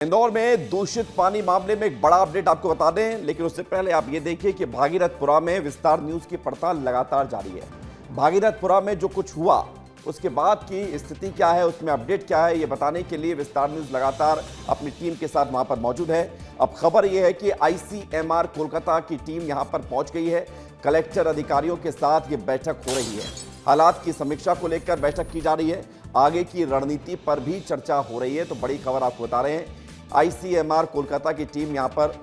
इंदौर में दूषित पानी मामले में एक बड़ा अपडेट आपको बता दें, लेकिन उससे पहले आप ये देखिए कि भागीरथपुरा में विस्तार न्यूज की पड़ताल लगातार जारी है। भागीरथपुरा में जो कुछ हुआ उसके बाद की स्थिति क्या है, उसमें अपडेट क्या है, ये बताने के लिए विस्तार न्यूज लगातार अपनी टीम के साथ वहां पर मौजूद है। अब खबर यह है कि ICMR कोलकाता की टीम यहां पर पहुंच गई है। कलेक्टर अधिकारियों के साथ ये बैठक हो रही है। हालात की समीक्षा को लेकर बैठक की जा रही है। आगे की रणनीति पर भी चर्चा हो रही है। तो बड़ी खबर आपको बता रहे हैं, ICMR कोलकाता की टीम यहां पर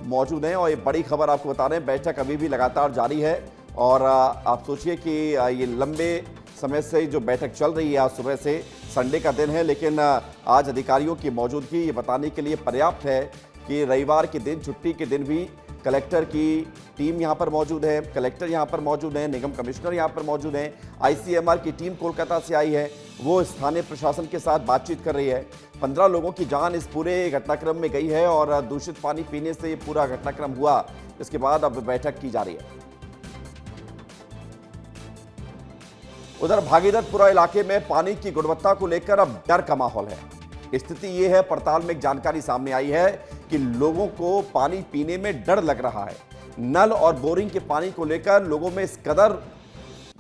मौजूद है और ये बड़ी खबर आपको बता रहे हैं, बैठक अभी भी लगातार जारी है। और आप सोचिए कि ये लंबे समय से जो बैठक चल रही है, आज सुबह से, संडे का दिन है, लेकिन आज अधिकारियों की मौजूदगी ये बताने के लिए पर्याप्त है कि रविवार के दिन, छुट्टी के दिन भी कलेक्टर की टीम यहां पर मौजूद है, कलेक्टर यहां पर मौजूद हैं, निगम कमिश्नर यहां पर मौजूद हैं। ICMR की टीम कोलकाता से आई है, वो स्थानीय प्रशासन के साथ बातचीत कर रही है। 15 लोगों की जान इस पूरे घटनाक्रम में गई है और दूषित पानी पीने से ये पूरा घटनाक्रम हुआ। इसके बाद अब बैठक की जा रही है। उधर भागीरथपुरा इलाके में पानी की गुणवत्ता को लेकर अब डर का माहौल है। स्थिति ये है, पड़ताल में एक जानकारी सामने आई है कि लोगों को पानी पीने में डर लग रहा है। नल और बोरिंग के पानी को लेकर लोगों में इस कदर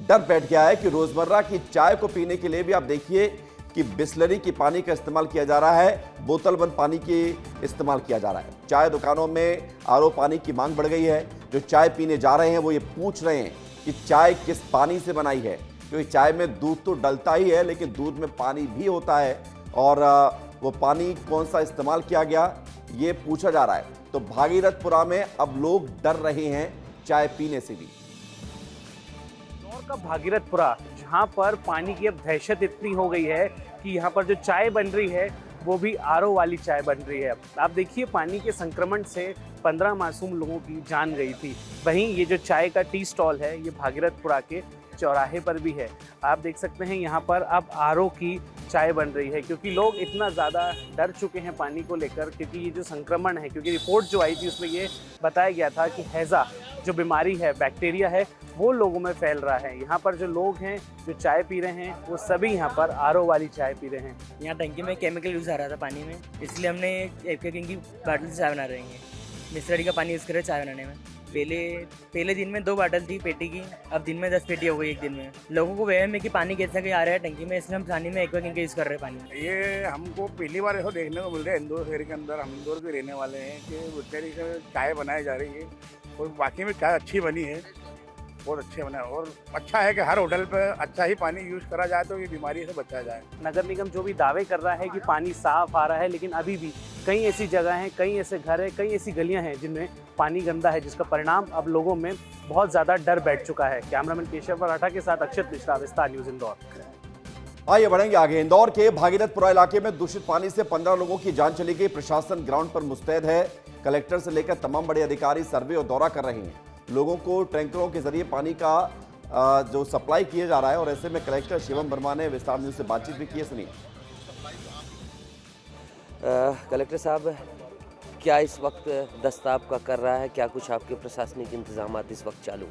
डर बैठ गया है कि रोजमर्रा की चाय को पीने के लिए भी आप देखिए कि बिस्लरी की पानी का इस्तेमाल किया जा रहा है, बोतल बंद पानी की इस्तेमाल किया जा रहा है। चाय दुकानों में RO पानी की मांग बढ़ गई है। जो चाय पीने जा रहे हैं वो ये पूछ रहे हैं कि चाय किस पानी से बनाई है, क्योंकि चाय में दूध तो डलता ही है, लेकिन दूध में पानी भी होता है और वो पानी कौन सा इस्तेमाल किया गया ये पूछा जा रहा है। तो भागीरथपुरा में अब लोग डर रहे हैं चाय पीने से भी। इंदौर का भागीरथपुरा, जहां पर पानी की अब दहशत इतनी हो गई है कि यहाँ पर जो चाय बन रही है वो भी RO वाली चाय बन रही है। आप देखिए, पानी के संक्रमण से 15 मासूम लोगों की जान गई थी। वहीं ये जो चाय का टी स्टॉल है, ये भागीरथपुरा के चौराहे पर भी है। आप देख सकते हैं यहाँ पर अब RO की चाय बन रही है, क्योंकि लोग इतना ज़्यादा डर चुके हैं पानी को लेकर। क्योंकि ये जो संक्रमण है, क्योंकि रिपोर्ट जो आई थी उसमें ये बताया गया था कि हैज़ा जो बीमारी है, बैक्टीरिया है, वो लोगों में फैल रहा है। यहाँ पर जो लोग हैं जो चाय पी रहे हैं वो सभी यहाँ पर RO वाली चाय पी रहे हैं। यहाँ टंकी में केमिकल यूज़ आ रहा था पानी में, इसलिए हमने एक की बाटल से चाय बना रहे हैं। बिस्लरी का पानी यूज़ कर रहे हैं चाय बनाने में। पहले दिन में 2 बाटल थी पेटी की, अब दिन में 10 पेटी हो गई एक दिन में। लोगों को वहम है कि पानी कैसा कि आ रहा है टंकी में, इसलिए हम पानी में एक्वा किंग यूज़ कर रहे हैं पानी। ये हमको पहली बार ऐसा देखने को मिल रहा है इंदौर शहर के अंदर। हम इंदौर के रहने वाले हैं कि बिस्लरी से चाय बनाई जा रही है और वाकई में चाय अच्छी बनी है, बहुत अच्छे बना है। और अच्छा है कि हर होटल पर अच्छा ही पानी यूज़ करा जाए तो ये बीमारी से बचा जाए। नगर निगम जो भी दावे कर रहा है कि पानी साफ आ रहा है, लेकिन अभी भी कई ऐसी जगह हैं, कई ऐसे घर हैं, कई ऐसी गलियां हैं जिनमें पानी गंदा है, जिसका परिणाम अब लोगों में बहुत ज़्यादा डर बैठ चुका है। कैमरामैन केशव मराठा के साथ अक्षत मिश्रा, विस्तार न्यूज़ इंदौर। आइए बढ़ेंगे आगे। इंदौर के भागीरथपुरा इलाके में दूषित पानी से 15 लोगों की जान चली गई। प्रशासन ग्राउंड पर मुस्तैद है। कलेक्टर से लेकर तमाम बड़े अधिकारी सर्वे और दौरा कर रहे हैं। लोगों को टैंकरों के जरिए पानी का जो सप्लाई किया जा रहा है, और ऐसे में कलेक्टर शिवम वर्मा ने विस्तार न्यूज से बातचीत भी की है। सुनिए। कलेक्टर साहब, क्या इस वक्त दस्ता आपका कर रहा है, क्या कुछ आपके प्रशासनिक इंतजाम इस वक्त चालू?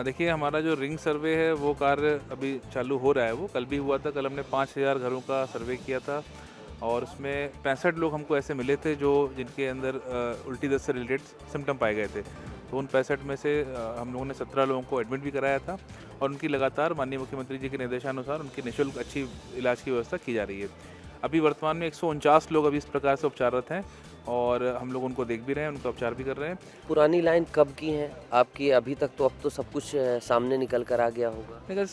देखिए, हमारा जो रिंग सर्वे है वो कार्य अभी चालू हो रहा है। वो कल भी हुआ था। कल हमने 5000 घरों का सर्वे किया था और उसमें 65 लोग हमको ऐसे मिले थे जो जिनके अंदर उल्टी दस्त से रिलेटेड सिम्टम पाए गए थे। तो उन 65 में से हम लोगों ने 17 लोगों को एडमिट भी कराया था और उनकी लगातार माननीय मुख्यमंत्री जी के निर्देशानुसार उनकी निःशुल्क अच्छी इलाज की व्यवस्था की जा रही है। अभी वर्तमान में 149 लोग अभी इस प्रकार से उपचाररत हैं और हम लोग उनको देख भी रहे हैं, उनका उपचार भी कर रहे हैं। पुरानी लाइन कब की है आपकी? अभी तक तो अब तो सब कुछ सामने निकल कर आ गया होगा। लेकिन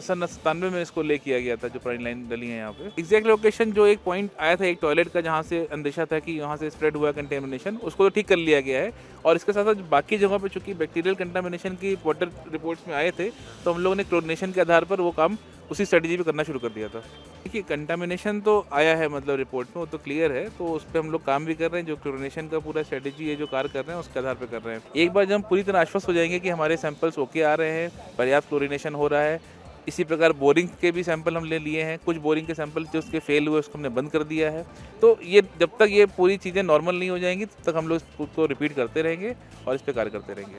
97 में इसको ले किया गया था, जो पुरानी लाइन डली है यहाँ पे। एग्जैक्ट लोकेशन जो एक पॉइंट आया था एक टॉयलेट का, जहाँ से अंदेशा था कि यहाँ से स्प्रेड हुआ कंटेमिनेशन, उसको तो ठीक कर लिया गया है। और इसके साथ साथ बाकी जगहों पे चूंकि बैक्टीरियल कंटेमिनेशन की वाटर रिपोर्ट्स में आए थे, तो हम लोगों ने क्लोरिनेशन के आधार पर वो काम उसी स्ट्रेटजी पे करना शुरू कर दिया था। देखिए, कंटामिनेशन तो आया है, मतलब रिपोर्ट में वो तो क्लियर है, तो उस पर हम लोग काम भी कर रहे हैं। जो क्लोरिनेशन का पूरा स्ट्रेटजी है, जो कार्य कर रहे हैं, उसके आधार पर कर रहे हैं। एक बार जब हम पूरी तरह आश्वस्त हो जाएंगे कि हमारे सैंपल्स ओके आ रहे हैं, पर्याप्त क्लोरिनेशन हो रहा है, इसी प्रकार बोरिंग के भी सैंपल हम ले लिए हैं। कुछ बोरिंग के सैंपल जो उसके फेल हुए उसको हमने बंद कर दिया है। तो ये जब तक ये पूरी चीज़ें नॉर्मल नहीं हो जाएंगी तब तक हम लोग इसको रिपीट करते रहेंगे और इस पर कार्य करते रहेंगे।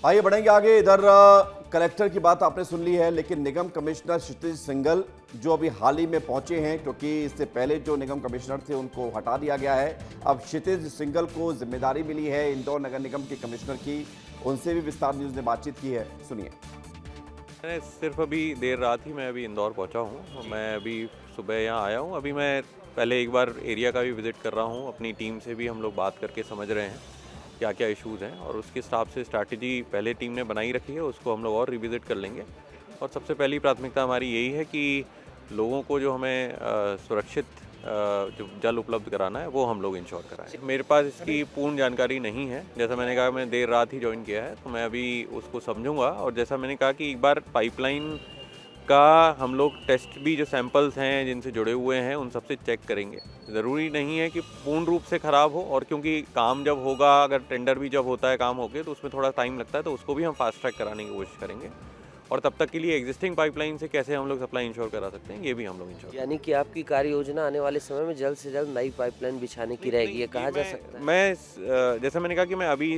आइए बढ़ेंगे आगे। इधर कलेक्टर की बात आपने सुन ली है, लेकिन निगम कमिश्नर क्षितिज सिंघल जो अभी हाल ही में पहुंचे हैं, क्योंकि इससे पहले जो निगम कमिश्नर थे उनको हटा दिया गया है। अब क्षितिज सिंघल को जिम्मेदारी मिली है इंदौर नगर निगम के कमिश्नर की। उनसे भी विस्तार न्यूज़ ने बातचीत की है, सुनिए। मैं सिर्फ अभी देर रात ही मैं अभी इंदौर पहुंचा हूं। मैं अभी सुबह यहाँ आया हूं। अभी मैं पहले एक बार एरिया का भी विज़िट कर रहा हूं। अपनी टीम से भी हम लोग बात करके समझ रहे हैं क्या क्या इश्यूज़ हैं, और उसके हिसाब से स्ट्रैटेजी पहले टीम ने बनाई रखी है, उसको हम लोग और रिविज़िट कर लेंगे। और सबसे पहली प्राथमिकता हमारी यही है कि लोगों को जो हमें सुरक्षित जो जल उपलब्ध कराना है वो हम लोग इंश्योर कराएं। मेरे पास इसकी पूर्ण जानकारी नहीं है। जैसा मैंने कहा, मैं देर रात ही ज्वाइन किया है, तो मैं अभी उसको समझूंगा। और जैसा मैंने कहा कि एक बार पाइपलाइन का हम लोग टेस्ट भी, जो सैंपल्स हैं जिनसे जुड़े हुए हैं, उन सबसे चेक करेंगे। ज़रूरी नहीं है कि पूर्ण रूप से ख़राब हो, और क्योंकि काम जब होगा, अगर टेंडर भी जब होता है काम होके, तो उसमें थोड़ा टाइम लगता है, तो उसको भी हम फास्ट ट्रैक कराने की कोशिश करेंगे। और तब तक के लिए एग्जिस्टिंग पाइपलाइन से कैसे हम लोग सप्लाई इंश्योर करा सकते हैं, ये भी हम लोग इंश्योर। यानी कि आपकी कार्य योजना आने वाले समय में जल्द से जल्द नई पाइपलाइन बिछाने की रहेगी, ये कहा जा सकता है? मैं जैसा मैंने कहा कि मैं अभी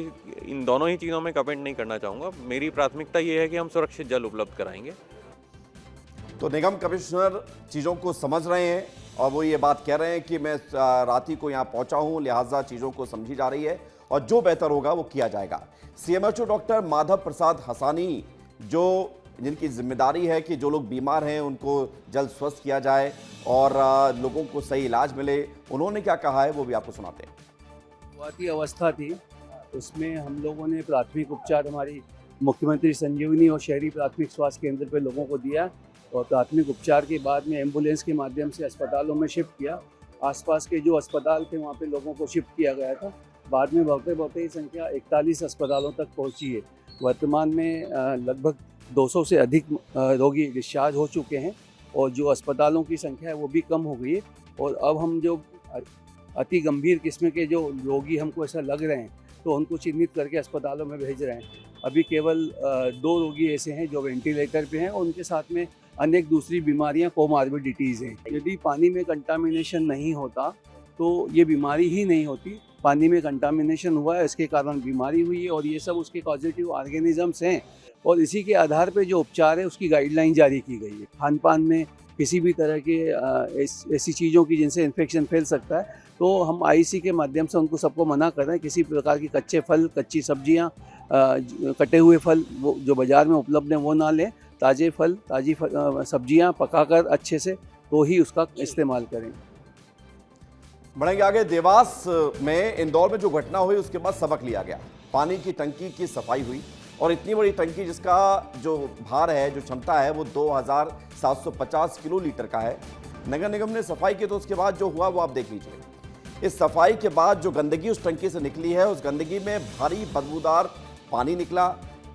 इन दोनों ही चीज़ों में कमेंट नहीं करना चाहूँगा। मेरी प्राथमिकता ये है कि हम सुरक्षित जल उपलब्ध कराएंगे। तो निगम कमिश्नर चीज़ों को समझ रहे हैं और वो ये बात कह रहे हैं कि मैं रात ही को यहाँ पहुँचा हूँ, लिहाजा चीज़ों को समझी जा रही है और जो बेहतर होगा वो किया जाएगा। CMHO doctor Madhav Prasad Hassani, जो जिनकी जिम्मेदारी है कि जो लोग बीमार हैं उनको जल्द स्वस्थ किया जाए और लोगों को सही इलाज मिले, उन्होंने क्या कहा है वो भी आपको सुनाते हैं। शुरुआती अवस्था थी, उसमें हम लोगों ने प्राथमिक उपचार हमारी मुख्यमंत्री संजीवनी और शहरी प्राथमिक स्वास्थ्य केंद्र पे लोगों को दिया, और प्राथमिक उपचार के बाद में एम्बुलेंस के माध्यम से अस्पतालों में शिफ्ट किया। आसपास के जो अस्पताल थे वहाँ पे लोगों को शिफ्ट किया गया था। बाद में बढ़ते बढ़ते ही संख्या 41 अस्पतालों तक पहुँची है। वर्तमान में लगभग 200 से अधिक रोगी डिस्चार्ज हो चुके हैं, और जो अस्पतालों की संख्या है वो भी कम हो गई है। और अब हम जो अति गंभीर किस्म के जो रोगी हमको ऐसा लग रहे हैं, तो उनको चिन्हित करके अस्पतालों में भेज रहे हैं। अभी केवल 2 रोगी ऐसे हैं जो वेंटिलेटर पे हैं, और उनके साथ में अनेक दूसरी बीमारियां, कोमार्बिडिटीज़ हैं। यदि पानी में कंटामिनेशन नहीं होता तो ये बीमारी ही नहीं होती। पानी में कंटामिनेशन हुआ है, इसके कारण बीमारी हुई है, और ये सब उसके पॉजिटिव ऑर्गेनिजम्स हैं, और इसी के आधार पे जो उपचार है उसकी गाइडलाइन जारी की गई है। खान पान में किसी भी तरह के ऐसी चीज़ों की जिनसे इन्फेक्शन फैल सकता है, तो हम IC के माध्यम से उनको सबको मना कर रहे हैं। किसी प्रकार की कच्चे फल, कच्ची सब्जियां, कटे हुए फल वो जो बाज़ार में उपलब्ध हैं वो ना लें। ताज़े फल, ताज़ी सब्जियां पकाकर अच्छे से तो ही उसका इस्तेमाल करें। बढ़ेंगे आगे। देवास में इंदौर में जो घटना हुई उसके बाद सबक लिया गया। पानी की टंकी की सफाई हुई, और इतनी बड़ी टंकी जिसका जो भार है, जो क्षमता है, वो 2750 किलो लीटर का है। नगर निगम ने सफाई की, तो उसके बाद जो हुआ वो आप देख लीजिए। इस सफाई के बाद जो गंदगी उस टंकी से निकली है, उस गंदगी में भारी बदबूदार पानी निकला,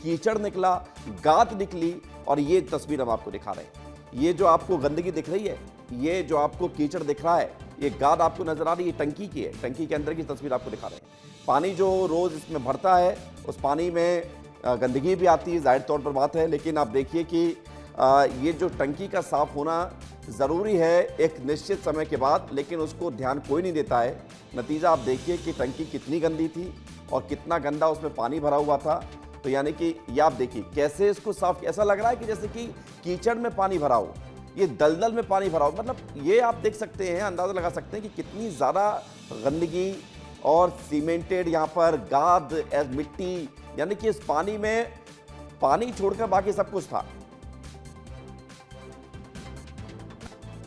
कीचड़ निकला, गाद निकली, और ये तस्वीर हम आपको दिखा रहे हैं। ये जो आपको गंदगी दिख रही है, ये जो आपको कीचड़ दिख रहा है, ये गाद आपको नजर आ रही है, टंकी की है। टंकी के अंदर की तस्वीर आपको दिखा रहे हैं। पानी जो रोज इसमें भरता है, उस पानी में गंदगी भी आती है, जाहिर तौर पर बात है। लेकिन आप देखिए कि ये जो टंकी का साफ होना ज़रूरी है एक निश्चित समय के बाद, लेकिन उसको ध्यान कोई नहीं देता है। नतीजा आप देखिए कि टंकी कितनी गंदी थी और कितना गंदा उसमें पानी भरा हुआ था। तो यानी कि ये आप देखिए कैसे इसको साफ, ऐसा लग रहा है कि जैसे कि कीचड़ में पानी भरा हो, ये दलदल में पानी भरा हो। मतलब ये आप देख सकते हैं, अंदाज़ा लगा सकते हैं कि कितनी ज़्यादा गंदगी और सीमेंटेड यहाँ पर गाद, मिट्टी, यानी कि इस पानी में पानी छोड़कर बाकी सब कुछ था।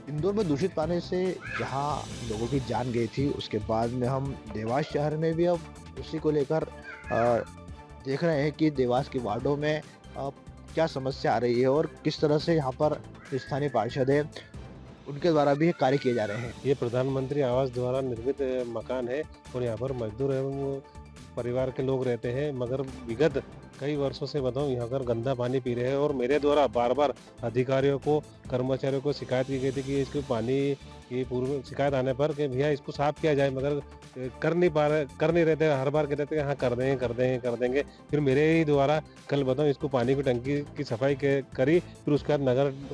इंदौर में दूषित पानी से जहां लोगों की जान गई थी, उसके बाद में हम देवास शहर में भी अब उसी को लेकर देख रहे हैं कि देवास के वार्डों में क्या समस्या आ रही है और किस तरह से यहाँ पर स्थानीय पार्षद है उनके द्वारा भी कार्य किए जा रहे हैं। ये प्रधानमंत्री आवास द्वारा निर्मित मकान है और यहाँ पर मजदूर एवं परिवार के लोग रहते हैं, मगर विगत कई वर्षों से बताऊँ यहाँ पर गंदा पानी पी रहे हैं। और मेरे द्वारा बार बार अधिकारियों को, कर्मचारियों को शिकायत की गई थी कि इसके पानी की पूर्व शिकायत आने पर कि भैया इसको साफ किया जाए, मगर कर नहीं रहते। हर बार कहते थे हाँ कर देंगे। फिर मेरे ही द्वारा कल बताऊँ इसको पानी की टंकी की सफाई करी, फिर उसके बाद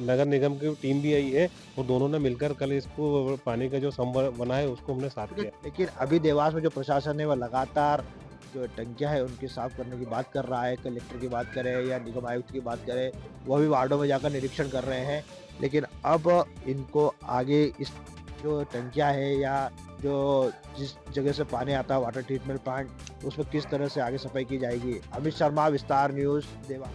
नगर निगम की टीम भी आई है और दोनों ने मिलकर कल इसको पानी का जो संभव बना है उसको हमने साफ किया। लेकिन अभी देवास में जो प्रशासन है वह लगातार जो टंकियां है उनकी साफ करने की बात कर रहा है। कलेक्टर की बात करें या निगम आयुक्त की बात करें, वह भी वार्डों में जाकर निरीक्षण कर रहे हैं। लेकिन अब इनको आगे इस जो टंकियां है या जो जिस जगह से पानी आता है वाटर ट्रीटमेंट प्लांट, उसमें किस तरह से आगे सफाई की जाएगी। अमित शर्मा, विस्तार न्यूज़, देवा।